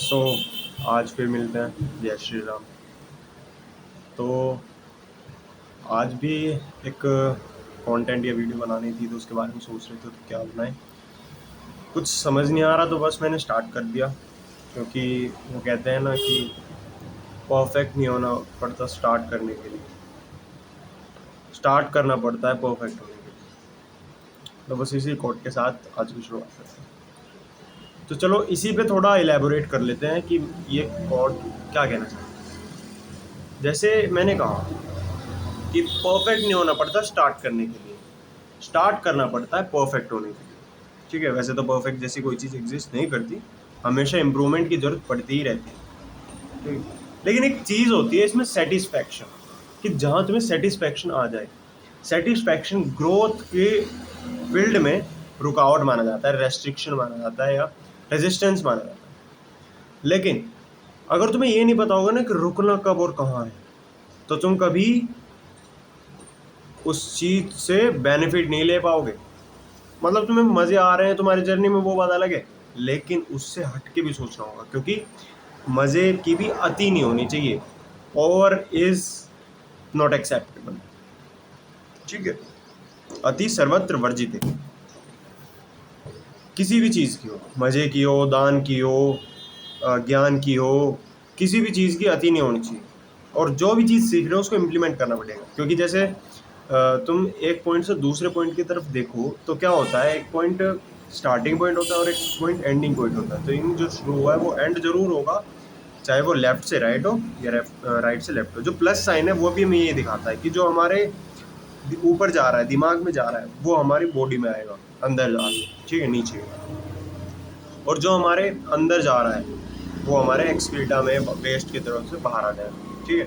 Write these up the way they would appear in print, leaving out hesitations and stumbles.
सो आज फिर मिलते हैं। जय श्री राम। तो आज भी एक कंटेंट या वीडियो बनानी थी, तो उसके बारे में सोच रहे थे तो क्या बनाएं। कुछ समझ नहीं आ रहा, तो बस मैंने स्टार्ट कर दिया। क्योंकि वो कहते हैं ना कि परफेक्ट नहीं होना पड़ता स्टार्ट करने के लिए, स्टार्ट करना पड़ता है परफेक्ट होने के लिए। तो बस इसी कोट के साथ आज की शुरुआत करते हैं। तो चलो इसी पे थोड़ा इलेबोरेट कर लेते हैं कि ये कोट क्या कहना चाहता है। जैसे मैंने कहा कि परफेक्ट नहीं होना पड़ता स्टार्ट करने के लिए, स्टार्ट करना पड़ता है परफेक्ट होने के लिए। ठीक है, वैसे तो परफेक्ट जैसी कोई चीज़ एग्जिस्ट नहीं करती, हमेशा इम्प्रूवमेंट की जरूरत पड़ती ही रहती है। ठीक है, लेकिन एक चीज़ होती है इसमें सेटिस्फैक्शन, कि जहाँ तुम्हें सेटिस्फैक्शन आ जाए। सेटिस्फैक्शन ग्रोथ के फील्ड में रुकावट माना जाता है, रेस्ट्रिक्शन माना जाता है, या रेजिस्टेंस माना जाता है। लेकिन अगर तुम्हें ये नहीं पता होगा ना कि रुकना कब और कहाँ है, तो तुम कभी उस चीज से बेनिफिट नहीं ले पाओगे। मतलब तुम्हें मजे आ रहे हैं तुम्हारी जर्नी में, वो बात अलग है, लेकिन उससे हट के भी सोचना होगा, क्योंकि मजे की भी अति नहीं होनी चाहिए। Over is not acceptable. ठीक है, अति सर्वत्र वर्जित है। किसी भी चीज की हो, मजे की हो, दान की हो, ज्ञान की हो, किसी भी चीज की अति नहीं होनी चाहिए। और जो भी चीज सीख रहे हो उसको इम्प्लीमेंट करना पड़ेगा। क्योंकि जैसे तुम एक पॉइंट से दूसरे पॉइंट की तरफ देखो तो क्या होता है, एक पॉइंट स्टार्टिंग पॉइंट होता है और एक पॉइंट एंडिंग पॉइंट होता है। तो इन जो शुरू हुआ है वो एंड जरूर होगा, चाहे वो लेफ्ट से राइट हो या राइट से लेफ्ट हो। जो प्लस साइन है वो भी हमें ये दिखाता है कि जो हमारे ऊपर जा रहा है, दिमाग में जा रहा है, वो हमारी बॉडी में आएगा, अंदर जा रहा है। ठीक है, नीचे। और जो हमारे अंदर जा रहा है वो हमारे एक्सक्रीटा में वेस्ट की तरफ से बाहर आ जाएगा। ठीक है,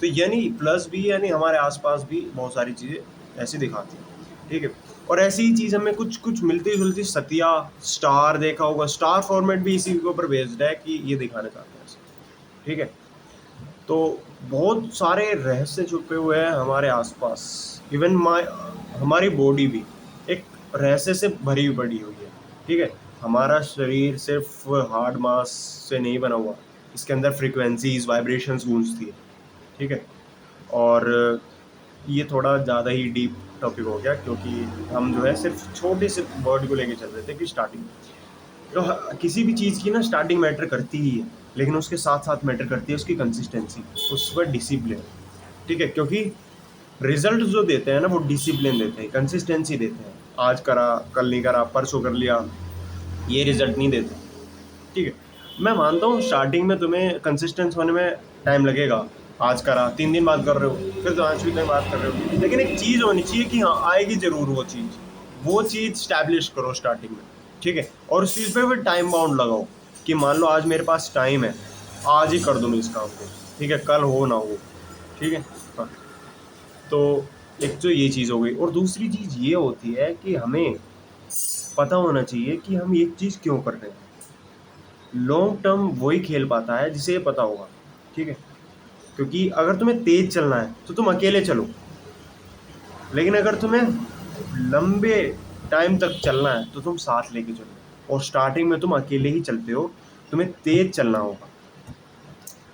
तो यानी प्लस भी, यानी हमारे आसपास भी बहुत सारी चीज़ें ऐसी दिखाती हैं। ठीक है, और ऐसी ही चीज़ हमें कुछ कुछ मिलती जुलती, सतिया स्टार देखा होगा, स्टार फॉर्मेट भी इसी के ऊपर बेस्ड है कि ये दिखाना चाहते हैं। ठीक है, तो बहुत सारे रहस्य छुपे हुए हैं हमारे आसपास। इवन हमारी बॉडी भी एक रहस्य से भरी पड़ी हुई है। ठीक है, हमारा शरीर सिर्फ हार्ड मास से नहीं बना हुआ, इसके अंदर फ्रीक्वेंसीज, वाइब्रेशंस गूंजती है। ठीक है, और ये थोड़ा ज़्यादा ही डीप टॉपिक हो गया, क्योंकि हम जो है सिर्फ छोटे से वर्ड को लेके चल रहे थे कि स्टार्टिंग। तो किसी भी चीज़ की ना स्टार्टिंग मैटर करती ही है, लेकिन उसके साथ साथ मैटर करती है उसकी कंसिस्टेंसी, उस पर डिसिप्लिन। ठीक है, क्योंकि रिजल्ट जो देते हैं ना वो डिसिप्लिन देते हैं, कंसिस्टेंसी देते हैं। आज करा, कल नहीं करा, परसों कर लिया, ये रिजल्ट नहीं देते। ठीक है, मैं मानता हूँ स्टार्टिंग में तुम्हें कंसिस्टेंस होने में टाइम लगेगा। आज करा, 3 दिन बाद कर रहे हो, फिर 5वें दिन बाद कर रहे हो, लेकिन एक चीज़ होनी चाहिए कि हाँ आएगी जरूर वो चीज़ स्टैब्लिश करो स्टार्टिंग में। ठीक है, और उस चीज़ पे फिर टाइम बाउंड लगाओ कि मान लो आज मेरे पास टाइम है, आज ही कर दूँ मैं इस काम को। ठीक है, कल हो ना हो। ठीक है, हाँ। तो एक तो ये चीज़ हो गई, और दूसरी चीज़ ये होती है कि हमें पता होना चाहिए कि हम ये चीज़ क्यों कर रहे हैं। लॉन्ग टर्म वही खेल पाता है जिसे ये पता होगा। ठीक है, क्योंकि अगर तुम्हें तेज चलना है तो तुम अकेले चलो, लेकिन अगर तुम्हें लंबे टाइम तक चलना है तो तुम साथ लेके चलो। और स्टार्टिंग में तुम अकेले ही चलते हो, तुम्हें तेज चलना होगा।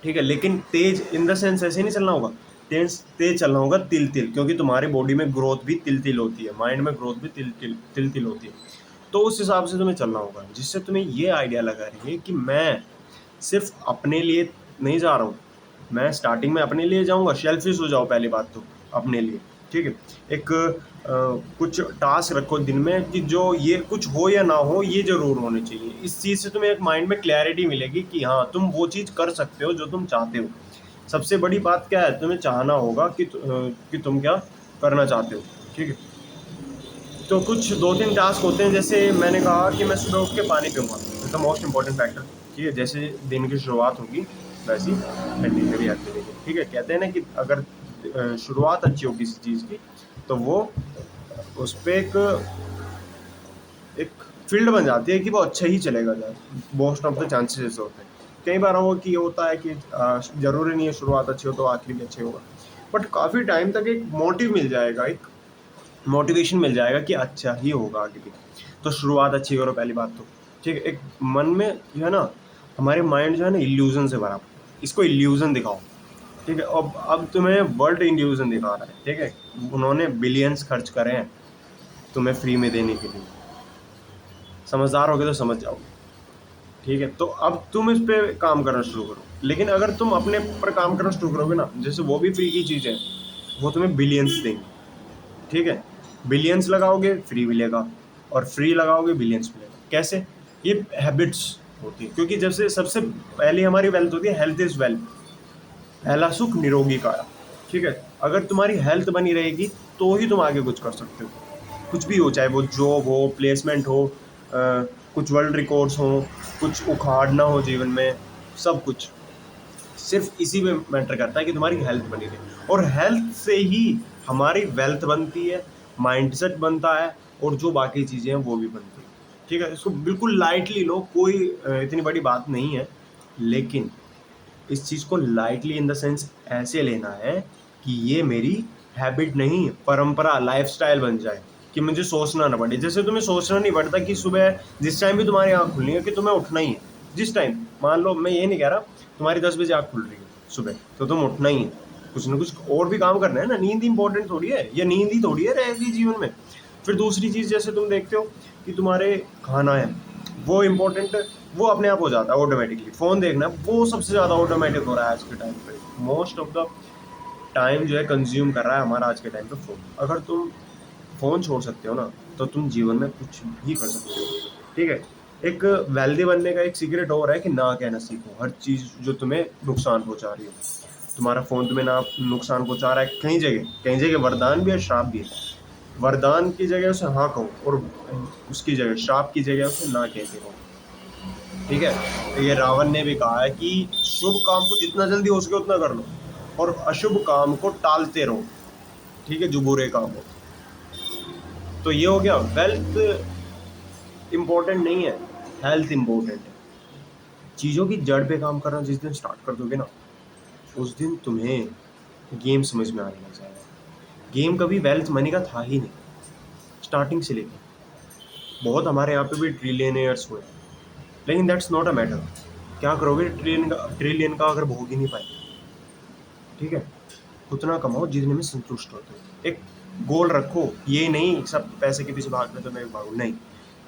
ठीक है, लेकिन तेज इन द सेंस ऐसे नहीं चलना होगा, तेज तेज चलना होगा तिल तिल, क्योंकि तुम्हारी बॉडी में ग्रोथ भी तिल तिल होती है, माइंड में ग्रोथ भी तिल तिल होती है। तो उस हिसाब से तुम्हें चलना होगा, जिससे तुम्हें ये आइडिया लगा रही कि मैं सिर्फ अपने लिए नहीं जा रहा हूँ, मैं स्टार्टिंग में अपने लिए जाऊँगा। सेल्फिश हो जाओ पहली बात तो अपने लिए। ठीक है, एक कुछ टास्क रखो दिन में कि जो ये कुछ हो या ना हो ये जरूर होने चाहिए। इस चीज़ से तुम्हें एक माइंड में क्लैरिटी मिलेगी कि हाँ तुम वो चीज़ कर सकते हो जो तुम चाहते हो। सबसे बड़ी बात क्या है, तुम्हें चाहना होगा कि तुम क्या करना चाहते हो। ठीक है, तो कुछ 2-3 टास्क होते हैं, जैसे मैंने कहा कि मैं सुबह उठ के पानी पीऊँगा, it's the most important factor. ठीक है, जैसे दिन की शुरुआत होगी वैसी एंडिंग में भी आती रहेगी। ठीक है, कहते हैं ना कि अगर शुरुआत अच्छी हो किसी चीज़ की तो वो उस पर एक फील्ड बन जाती है कि वो अच्छा ही चलेगा। मोस्ट ऑफ द चांसेस होते हैं। कई बार वो कि होता है कि ज़रूरी नहीं है शुरुआत अच्छी हो तो आखिर भी अच्छे होगा, बट काफ़ी टाइम तक एक मोटिव मिल जाएगा, एक मोटिवेशन मिल जाएगा कि अच्छा ही होगा आगे भी। तो शुरुआत अच्छी करो पहली बात तो। ठीक है, एक मन में जो है ना हमारे माइंड जो है ना इल्यूजन से भरा पड़ा है। इसको इल्यूजन दिखाओ, ठीक है। अब तुम्हें वर्ल्ड इल्यूजन दिखा रहा है, ठीक है। उन्होंने बिलियंस खर्च करे हैं तुम्हें फ्री में देने के लिए। समझदार होगे तो समझ जाओगे, ठीक है। तो अब तुम इस पे काम करना शुरू करो। लेकिन अगर तुम अपने पर काम करना शुरू करोगे ना, जैसे वो भी फ्री की चीज़ है, वो तुम्हें बिलियंस देंगे, ठीक है। बिलियंस लगाओगे फ्री मिलेगा, और फ्री लगाओगे बिलियंस मिलेगा। कैसे? ये हैबिट्स होती है, क्योंकि जैसे सबसे पहले हमारी वेल्थ होती है, हेल्थ इज वेल्थ। पहला सुख निरोगी काया, ठीक है। अगर तुम्हारी हेल्थ बनी रहेगी तो ही तुम आगे कुछ कर सकते हो। कुछ भी हो, चाहे वो जॉब हो, प्लेसमेंट हो, कुछ वर्ल्ड रिकॉर्ड्स हो, कुछ उखाड़ना हो जीवन में, सब कुछ सिर्फ इसी में मैटर करता है कि तुम्हारी हेल्थ बनी रहे। और हेल्थ से ही हमारी वेल्थ बनती है, माइंडसेट बनता है, और जो बाकी चीज़ें हैं वो भी बनती है, ठीक है। इसको बिल्कुल लाइटली लो, कोई इतनी बड़ी बात नहीं है। लेकिन इस चीज़ को लाइटली इन द सेंस ऐसे लेना है कि ये मेरी हैबिट नहीं, परंपरा, लाइफस्टाइल बन जाए, कि मुझे सोचना ना पड़े। जैसे तुम्हें सोचना नहीं पड़ता कि सुबह जिस टाइम भी तुम्हारी आँख खुलनी है कि तुम्हें उठना ही है। जिस टाइम, मान लो, मैं ये नहीं कह रहा तुम्हारी 10 बजे आँख खुल रही है सुबह, तो तुम उठना ही है। कुछ ना कुछ और भी काम करना है ना, नींद इंपॉर्टेंट थोड़ी है, या नींद ही थोड़ी है रहेगी जीवन में। फिर दूसरी चीज़, जैसे तुम देखते हो कि तुम्हारे खाना है वो इम्पोर्टेंट, वो अपने आप हो जाता है ऑटोमेटिकली। फ़ोन देखना वो सबसे ज़्यादा ऑटोमेटिक हो रहा है आज के टाइम पे। मोस्ट ऑफ द टाइम जो है कंज्यूम कर रहा है हमारा आज के टाइम पे फ़ोन। अगर तुम फ़ोन छोड़ सकते हो ना, तो तुम जीवन में कुछ भी कर सकते हो, ठीक है। एक वेल्दी बनने का एक सीक्रेट और है कि ना कहना सीखो हर चीज़ जो तुम्हें नुकसान पहुंचा रही है। तुम्हारा फ़ोन तुम्हें ना नुकसान पहुंचा रहा है, कहीं जगह वरदान भी है, श्राप भी है। वरदान की जगह उसे हाँ कहो, और उसकी जगह, श्राप की जगह उसे ना कहते रहो, ठीक है। तो ये रावण ने भी कहा है कि शुभ काम को जितना जल्दी हो सके उतना कर लो, और अशुभ काम को टालते रहो, ठीक है, जो बुरे काम हो। तो ये हो गया, वेल्थ इंपॉर्टेंट नहीं है, हेल्थ इंपॉर्टेंट है। चीज़ों की जड़ पे काम करना जिस दिन स्टार्ट कर दोगे ना, उस दिन तुम्हें गेम समझ में आने लग जाएगा। गेम कभी वेल्थ मनी का था ही नहीं, स्टार्टिंग से लेकर। बहुत हमारे यहाँ पे भी ट्रिलियनियर्स हुए, लेकिन दैट्स नॉट अ मैटर। क्या करोगे ट्रिलियन का अगर भोग ही नहीं पाए, ठीक है। उतना कमाओ जितने में संतुष्ट होते हो। एक गोल रखो, ये नहीं सब पैसे के पीछे भाग रहे तो मैं भी भागूं, नहीं।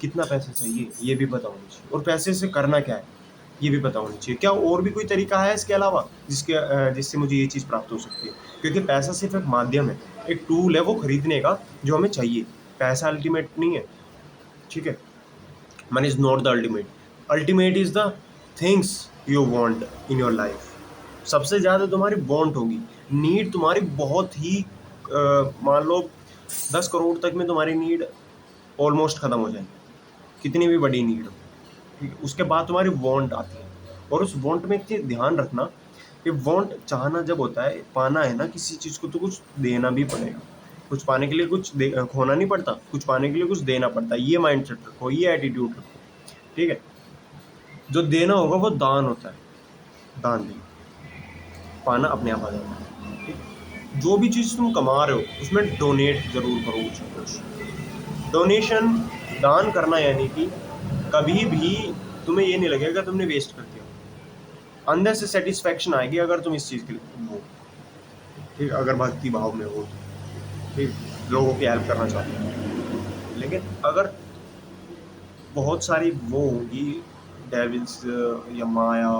कितना पैसा चाहिए ये भी पता होना चाहिए, और पैसे से करना क्या है ये भी पता होना चाहिए। क्या और भी कोई तरीका है इसके अलावा जिससे मुझे ये चीज़ प्राप्त हो सकती है? क्योंकि पैसा सिर्फ एक माध्यम है, एक टूल है वो खरीदने का जो हमें चाहिए। पैसा अल्टीमेट नहीं है, ठीक है। Money is not the ultimate, ultimate is the things you want in your life. सबसे ज़्यादा तुम्हारी वांट होगी, नीड तुम्हारी बहुत ही मान लो 10 करोड़ तक में तुम्हारी नीड ऑलमोस्ट ख़त्म हो जाएगी, कितनी भी बड़ी नीड हो, ठीक है। उसके बाद तुम्हारी वांट आती है, और उस वांट में एक चीज़ ध्यान रखना कि वांट चाहना जब होता है, पाना है ना किसी चीज़ को, तो कुछ देना भी पड़ेगा। कुछ पाने के लिए कुछ खोना नहीं पड़ता, कुछ पाने के लिए कुछ देना पड़ता है। ये माइंड सेट रखो, ये एटीट्यूड रखो, ठीक है। जो देना होगा वो दान होता है, दान देना, पाना अपने आप आ जाता है, ठीक है। जो भी चीज़ तुम कमा रहे हो उसमें डोनेट जरूर करो कुछ। डोनेशन, दान करना, यानी कि कभी भी तुम्हें ये नहीं लगेगा तुमने वेस्ट कर दिया। अंदर से सेटिस्फैक्शन आएगी अगर तुम इस चीज़ के लिए हो, ठीक, अगर भक्ति भाव में हो, ठीक, लोगों की हेल्प करना चाहते हो। लेकिन अगर बहुत सारी वो होंगी डेविल्स या माया,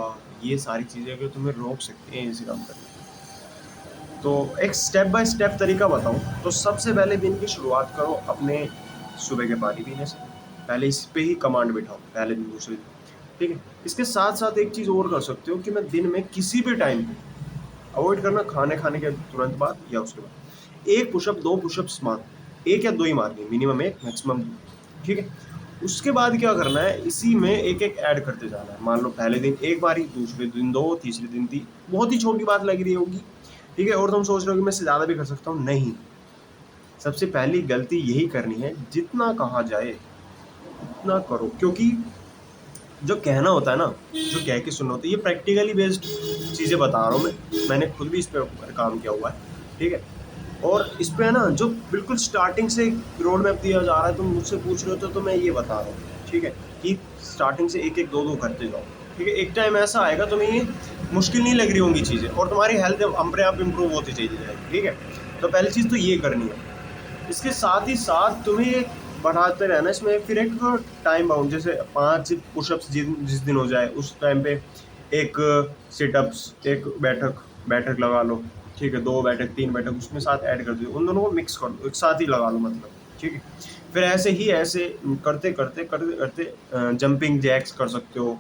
ये सारी चीज़ें अगर तुम्हें रोक सकते हैं इसे काम करने से, तो एक स्टेप बाय स्टेप तरीका बताऊं तो सबसे पहले दिन की शुरुआत करो अपने सुबह के पानी पीने से। पहले इस पे ही कमांड बिठाओ, पहले दिन दूसरे दिन, ठीक है। इसके साथ साथ एक चीज़ और कर सकते हो कि मैं दिन में किसी भी टाइम पे, अवॉइड करना खाने के तुरंत बाद या उसके बाद, एक पुशअप, दो पुशअप्स मार, एक या दो ही मारनी, मिनिमम एक, मैक्सिमम दो, ठीक है। उसके बाद क्या करना है, इसी में एक एक ऐड करते जाना है। मान लो पहले दिन एक बारी, दूसरे दिन दो, तीसरे दिन तीन। बहुत ही छोटी बात लग रही होगी, ठीक है, और तुम सोच रहे हो कि मैं इससे ज़्यादा भी कर सकता हूँ, नहीं। सबसे पहली गलती यही करनी है, जितना कहा जाए उतना करो। क्योंकि जो कहना होता है ना, जो कह के सुनना होता है, ये प्रैक्टिकली बेस्ड चीज़ें बता रहा हूँ मैंने खुद भी इस पर काम किया हुआ है, ठीक है। और इस पे है ना, जो बिल्कुल स्टार्टिंग से रोड मैप दिया जा रहा है, तुम मुझसे पूछ रहे हो तो मैं ये बता रहा हूँ, ठीक है, कि स्टार्टिंग से एक एक दो दो करते जाओ, ठीक है, एक टाइम ऐसा आएगा तुम्हें ये मुश्किल नहीं लग रही होंगी चीज़ें और तुम्हारी हेल्थ अपने आप इम्प्रूव होती चली जाएगी। ठीक है, तो पहली चीज़ तो ये करनी है। इसके साथ ही साथ तुम्हें बढ़ाते रहना इसमें, फिर एक टाइम बाउंड, जैसे 5 पुशअप्स जिस दिन हो जाए उस टाइम पे एक सिटअप्स, एक बैठक लगा लो। ठीक है, 2 बैठक 3 बैठक उसमें साथ ऐड कर दो, उन दोनों को मिक्स कर दो, एक साथ ही लगा लो मतलब। ठीक है, फिर ऐसे करते करते करते करते जंपिंग जैक्स कर सकते हो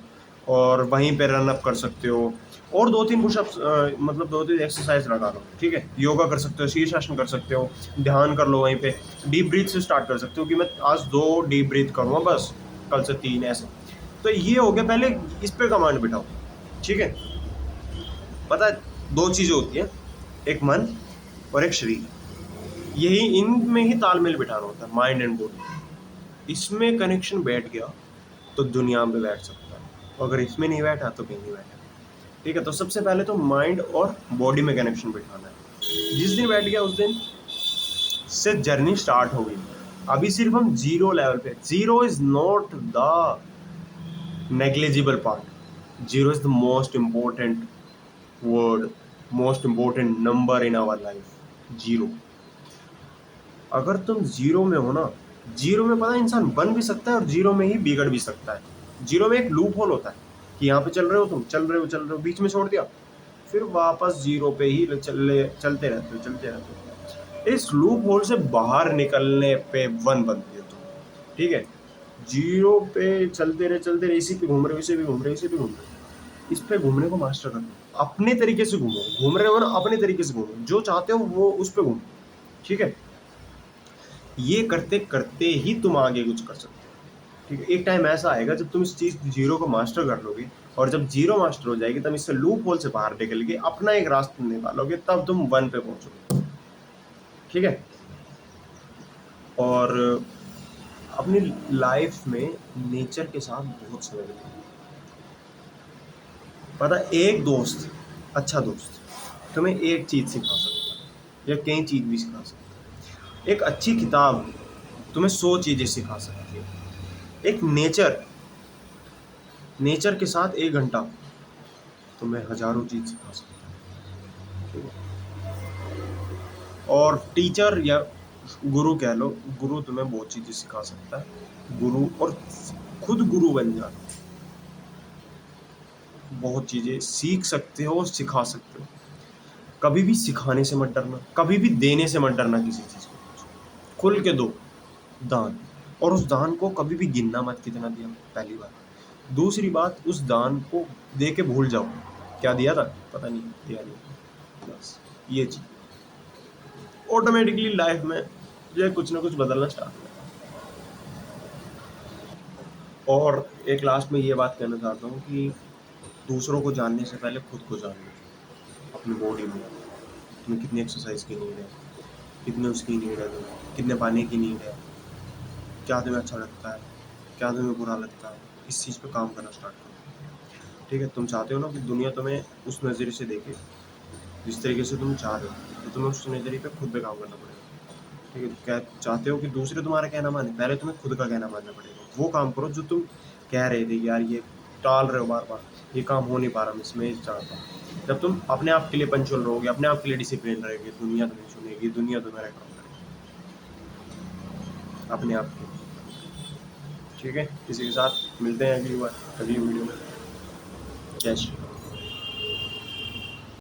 और वहीं पे रन अप कर सकते हो और 2-3 पुशअप्स, मतलब 2-3 एक्सरसाइज लगा लो। ठीक है, योगा कर सकते हो, शीर्षासन कर सकते हो, ध्यान कर लो वहीं पे, डीप ब्रीथ से स्टार्ट कर सकते हो कि मैं आज 2 डीप ब्रीथ करूँगा बस, कल से 3 ऐसे। तो ये हो गया, पहले इस पे कमांड बिठाओ। ठीक है, पता है 2 चीज़ें होती हैं, एक मन और एक शरीर, यही इनमें ही तालमेल बिठाना होता है, माइंड एंड बॉडी। इसमें कनेक्शन बैठ गया तो दुनिया में बैठ सकता है, अगर इसमें नहीं बैठा तो कहीं नहीं बैठा। ठीक है, तो सबसे पहले तो माइंड और बॉडी में कनेक्शन बिठाना है। जिस दिन बैठ गया उस दिन से जर्नी स्टार्ट हो गई। अभी सिर्फ हम जीरो लेवल पे, zero is not the negligible part, zero is the most important word, most important number in our life, zero. अगर तुम जीरो में हो ना, जीरो में पता है इंसान बन भी सकता है और जीरो में ही बिगड़ भी सकता है। जीरो में एक लूप होल होता है कि यहाँ पे चल रहे हो तुम, चल रहे हो, बीच में छोड़ दिया, फिर वापस जीरो पे ही चलते रहते हो। इस लूप होल से बाहर निकलने पे वन बनती हो तुम। ठीक है, जीरो पे चलते रहे, इसी पे घूम रहे हो, इसी पे घूम रहे हो, इसी पे घूम रहे हो। इस पे घूमने को मास्टर कर लो, अपने तरीके से घूमो, घूम रहे हो ना अपने तरीके से घूमो, जो चाहते हो वो उस पे घूमो। ठीक है, ये करते करते ही तुम आगे कुछ कर सकते हो। ठीक है, एक टाइम ऐसा आएगा जब तुम इस चीज जीरो को मास्टर कर लोगे, और जब जीरो मास्टर हो जाएगी तब इससे लूप होल से बाहर निकल के अपना एक रास्ता निकालोगे, तब तुम वन पे पहुंचोगे। ठीक है, और अपनी लाइफ में नेचर के साथ बहुत समय बिताओ। पता है, एक दोस्त, अच्छा दोस्त तुम्हें एक चीज सिखा सकता है या कई चीज भी सिखा सकता है। एक अच्छी किताब तुम्हें 100 चीजें सिखा सकती है। एक नेचर के साथ 1 घंटा तुम्हें हजारों चीज सिखा सकता है। ठीक है, और टीचर या गुरु कह लो, गुरु तुम्हें बहुत चीजें सिखा सकता है। गुरु, और खुद गुरु बन जाना, बहुत चीजें सीख सकते हो और सिखा सकते हो। कभी भी सिखाने से मत डरना, कभी भी देने से मत डरना, किसी चीज को खुल के दो दान, और उस दान को कभी भी गिनना मत कितना दिया, पहली बात। दूसरी बात, उस दान को दे के भूल जाओ क्या दिया था, पता नहीं दिया नहीं, बस ये चीज ऑटोमेटिकली लाइफ में जो है कुछ ना कुछ बदलना स्टार्ट हो जाता है। और एक लास्ट में ये बात कहना चाहता हूँ कि दूसरों को जानने से पहले खुद को जान लो, अपनी बॉडी में तुम्हें कितनी एक्सरसाइज की नीड है, कितने उसकी नीड है, तुम्हें कितने पानी की नीड है, क्या तुम्हें अच्छा लगता है, क्या तुम्हें बुरा लगता है, इस चीज़ पे काम करना स्टार्ट करो। ठीक है, तुम चाहते हो ना कि दुनिया तुम्हें उस नज़रिए से देखे जिस तरीके से तुम चाह रहे हो, तो तुम्हें उस नज़रिए पे खुद पे काम करना पड़ेगा। ठीक है, क्या चाहते हो कि दूसरे तुम्हारा कहना माने, पहले तुम्हें खुद का कहना मानना पड़ेगा। वो काम करो जो तुम कह रहे थे कि यार ये टाल रहे हो बार बार, ये काम हो नहीं पा रहा, मैं इसमें चाहता हूँ। जब तुम अपने आप के लिए पंचुअल रहोगे, अपने आप के लिए डिसिप्लिन रहेगी, दुनिया तुम्हें सुनेगी, दुनिया तुम्हारा काम करेगी अपने आप के। ठीक है, किसी के साथ मिलते हैं अगली बार, अगली वीडियो में। जय श्री राम।